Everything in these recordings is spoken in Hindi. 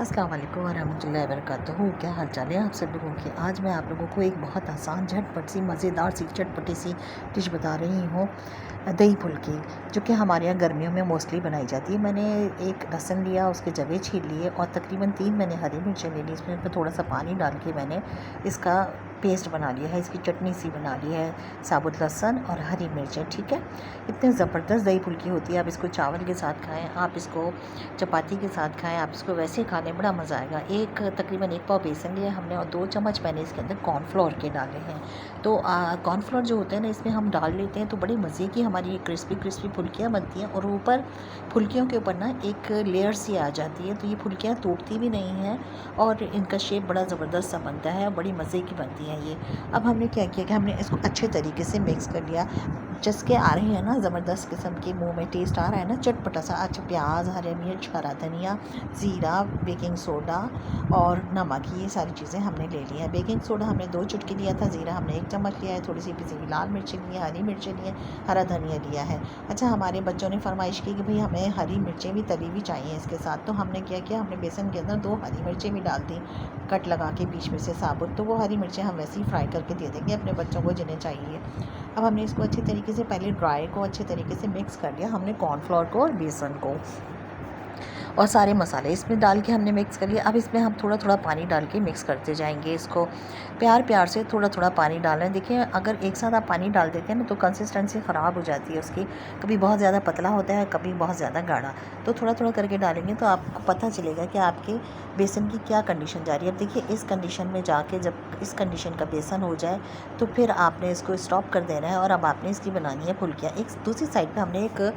अस्सलाम वालेकुम वरहमतुल्लाहि वबरकातुहू। क्या हाल चाल है आप सब लोगों के। आज मैं आप लोगों को एक बहुत आसान झटपट सी मज़ेदार सी चटपटी सी डिश बता रही हूँ, दही फुल्की, जो कि हमारे यहाँ गर्मियों में मोस्टली बनाई जाती है। मैंने एक लहसुन लिया, उसके जवे छील लिए और तकरीबन 3 मैंने हरी मिर्चें ले ली। इसमें थोड़ा सा पानी डाल के मैंने इसका पेस्ट बना लिया है, इसकी चटनी सी बना ली है। साबुत लहसुन और हरी मिर्चें, ठीक है। इतने ज़बरदस्त दही फुल्की होती है। आप इसको चावल के साथ खाएं, आप इसको चपाती के साथ खाएं, आप इसको वैसे खा लें, बड़ा मज़ा आएगा। तकरीबन 1 पाव बेसन लिया हमने और 2 चम्मच मैंने इसके अंदर कॉर्नफ्लोर के डाले हैं। तो कॉर्नफ्लोर जो होते हैं ना, इसमें हम डाल लेते हैं तो बड़ी मज़े की हमारी क्रिस्पी क्रिस्पी फुल्कियाँ बनती हैं और ऊपर फुल्कियों के ऊपर ना एक लेयर सी आ जाती है, तो ये फुल्कियाँ टूटती भी नहीं हैं और इनका शेप बड़ा ज़बरदस्त सा बनता है, बड़ी मज़े की बनती हैं ये। अब हमने क्या किया कि हमने इसको अच्छे तरीके से मिक्स कर लिया। चस्के आ रहे हैं ना, ज़बरदस्त किस्म के, मुंह में टेस्ट आ रहा है ना, चटपटा सा। अच्छा, प्याज, हरे मिर्च, हरा धनिया, ज़ीरा, बेकिंग सोडा और नमक, ये सारी चीज़ें हमने ले ली हैं। बेकिंग सोडा हमने 2 चुटकी लिया था, ज़ीरा हमने 1 चम्मच लिया है, थोड़ी सी पिसी हुई लाल मिर्ची ली है, हरी मिर्चें ली हैं, हरा धनिया लिया है। अच्छा, हमारे बच्चों ने फरमाइश की कि भाई हमें हरी मिर्चें भी तली हुई चाहिए इसके साथ, तो हमने क्या किया, हमने बेसन के अंदर 2 हरी मिर्चें भी डाल दी, कट लगा के बीच में से साबुत। तो वो हरी मिर्चें हम वैसे ही फ्राई करके दे देंगे अपने बच्चों को जिन्हें चाहिए। अब हमने इसको अच्छे तरीके से पहले ड्राई को अच्छे तरीके से मिक्स कर लिया हमने, कॉर्नफ्लोर को और बेसन को और सारे मसाले इसमें डाल के हमने मिक्स कर लिया। अब इसमें हम थोड़ा थोड़ा पानी डाल के मिक्स करते जाएंगे इसको, प्यार प्यार से थोड़ा थोड़ा पानी डालना है। देखिए, अगर एक साथ आप पानी डाल देते हैं ना तो कंसिस्टेंसी ख़राब हो जाती है उसकी, कभी बहुत ज़्यादा पतला होता है, कभी बहुत ज़्यादा गाढ़ा। तो थोड़ा थोड़ा करके डालेंगे तो आपको पता चलेगा कि आपके बेसन की क्या कंडीशन जा रही है। अब देखिए, इस कंडीशन में जाके जब इस कंडीशन का बेसन हो जाए तो फिर आपने इसको स्टॉप कर देना है और अब आपने इसकी बनानी है फुल्कियाँ। एक दूसरी साइड पर हमने एक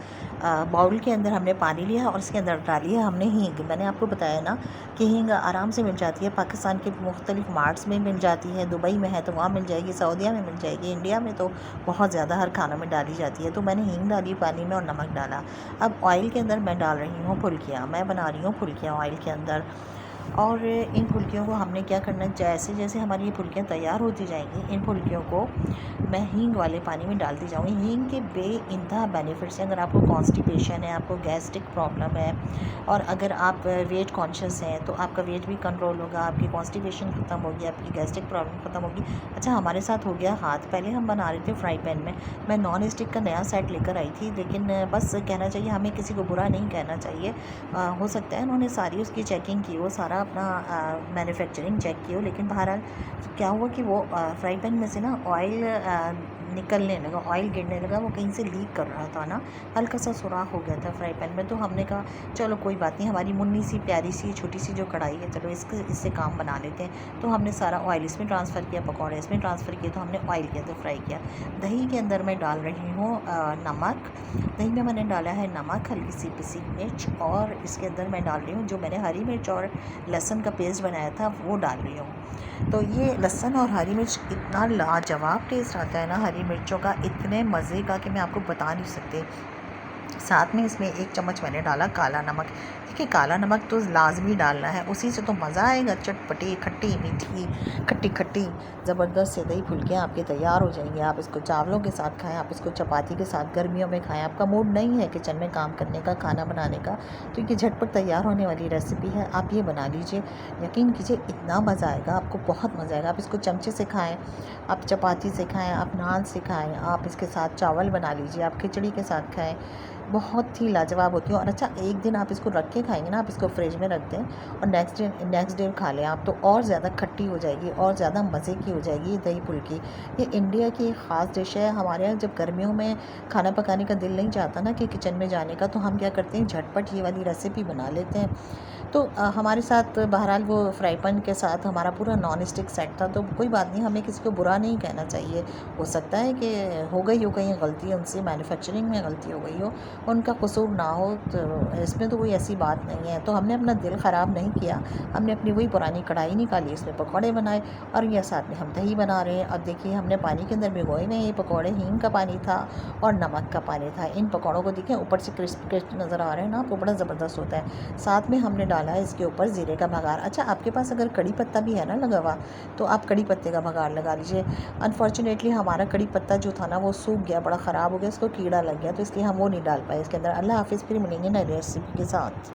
बाउल के अंदर हमने पानी लिया और उसके अंदर डाली है हमने हींग। मैंने आपको बताया ना कि हींग आराम से मिल जाती है, पाकिस्तान के मुख्तलिफ मार्ट्स में मिल जाती है, दुबई में है तो वहाँ मिल जाएगी, सऊदीया में मिल जाएगी, इंडिया में तो बहुत ज़्यादा हर खानों में डाली जाती है। तो मैंने हींग डाली पानी में और नमक डाला। अब ऑयल के अंदर मैं डाल रही हूँ फुल्कियाँ, मैं बना रही हूँ फुल्कियाँ ऑयल के अंदर। और इन फुल्कियों को हमने क्या करना है, जैसे जैसे हमारी ये फुल्कियाँ तैयार होती जाएंगी, इन फुल्कियों को मैं हींग वाले पानी में डालती जाऊँगी। हींग के बेइंतहा बेनिफिट्स हैं। अगर आपको कॉन्स्टिपेशन है, आपको गैस्ट्रिक प्रॉब्लम है और अगर आप वेट कॉन्शियस हैं तो आपका वेट भी कंट्रोल होगा, आपकी कॉन्स्टिपेशन ख़त्म होगी, आपकी गैस्ट्रिक प्रॉब्लम ख़त्म होगी। अच्छा, हमारे साथ हो गया हाथ, पहले हम बना रहे थे फ्राई पैन में। मैं नॉन स्टिक का नया सेट लेकर आई थी, लेकिन बस कहना चाहिए, हमें किसी को बुरा नहीं कहना चाहिए। हो सकता है उन्होंने सारी उसकी चेकिंग की हो, सारा अपना मैन्युफैक्चरिंग चेक की हो, लेकिन बहरहाल क्या हुआ कि वो फ्राई पैन में से ना ऑयल निकलने लगा, ऑयल गिरने लगा, वो कहीं से लीक कर रहा था ना, हल्का सा सुराख हो गया था फ्राई पैन में। तो हमने कहा चलो कोई बात नहीं, हमारी मुन्नी सी प्यारी सी छोटी सी जो कढ़ाई है, चलो इससे काम बना लेते हैं। तो हमने सारा ऑयल इसमें ट्रांसफ़र किया, पकौड़े इसमें ट्रांसफ़र किए, तो हमने ऑयल के अंदर फ्राई किया। दही के अंदर मैं डाल रही हूँ नमक। दही में मैंने डाला है नमक, हल्की सी पिसी मिर्च और इसके अंदर मैं डाल रही हूँ जो मैंने हरी मिर्च और लहसुन का पेस्ट बनाया था वो डाल रही हूँ। तो ये लहसुन और हरी मिर्च इतना लाजवाब टेस्ट आता है ना हरी मिर्चों का, इतने मज़े का कि मैं आपको बता नहीं सकती। साथ में इसमें 1 चम्मच मैंने डाला काला नमक। देखिए, काला नमक तो लाजमी डालना है, उसी से तो मज़ा आएगा। चटपटी, खट्टी मीठी, खट्टी खट्टी ज़बरदस्त से दही फुल्कियाँ आपके तैयार हो जाएंगी। आप इसको चावलों के साथ खाएं, आप इसको चपाती के साथ गर्मियों में खाएं। आपका मूड नहीं है किचन में काम करने का, खाना बनाने का, तो ये झटपट तैयार होने वाली रेसिपी है, आप ये बना लीजिए। यकीन कीजिए, इतना मज़ा आएगा आपको, बहुत मज़ा आएगा। आप इसको चमचे से खाएँ, आप चपाती से खाएँ, आप नान से खाएँ, आप इसके साथ चावल बना लीजिए, आप खिचड़ी के साथ खाएँ, बहुत ही लाजवाब होती है। और अच्छा, एक दिन आप इसको रख के खाएंगे ना, आप इसको फ्रिज में रख दें और नेक्स्ट डे खा लें आप, तो और ज़्यादा खट्टी हो जाएगी और ज़्यादा मज़े की हो जाएगी ये दही फुल्की। ये इंडिया की एक ख़ास डिश है। हमारे यहाँ जब गर्मियों में खाना पकाने का दिल नहीं चाहता ना कि किचन में जाने का, तो हम क्या करते हैं, झटपट ये वाली रेसिपी बना लेते हैं। तो हमारे साथ बहरहाल वो फ्राई पैन के साथ हमारा पूरा नॉन स्टिक सेट था, तो कोई बात नहीं, हमें किसी को बुरा नहीं कहना चाहिए। हो सकता है कि हो गई गलती उनसे, मैन्युफैक्चरिंग में गलती हो गई हो, उनका कसूर ना हो, तो इसमें तो कोई ऐसी बात नहीं है। तो हमने अपना दिल ख़राब नहीं किया, हमने अपनी वही पुरानी कढ़ाई निकाली, इसमें पकौड़े बनाए और ये साथ में हम दही बना रहे हैं। अब देखिए, हमने पानी के अंदर भिगोए नहीं, ये पकौड़े हींग का पानी था और नमक का पानी था। इन पकौड़ों को देखें, ऊपर से क्रिस्प क्रिस्प नज़र आ रहे हैं ना आपको, बड़ा ज़बरदस्त होता है। साथ में हमने डाला है इसके ऊपर ज़ीरे का भगार। अच्छा, आपके पास अगर कड़ी पत्ता भी है ना लगा हुआ, तो आप कड़ी पत्ते का भगार लगा लीजिए। अनफॉर्चुनेटली हमारा कड़ी पत्ता जो था ना वो सूख गया, बड़ा ख़राब हो गया, उसको कीड़ा लग गया, तो इसलिए हम वो नहीं डाल पाए इसके अंदर। अल्लाह हाफ़िज़, फिर मिलेंगे नई रेसिपी के साथ।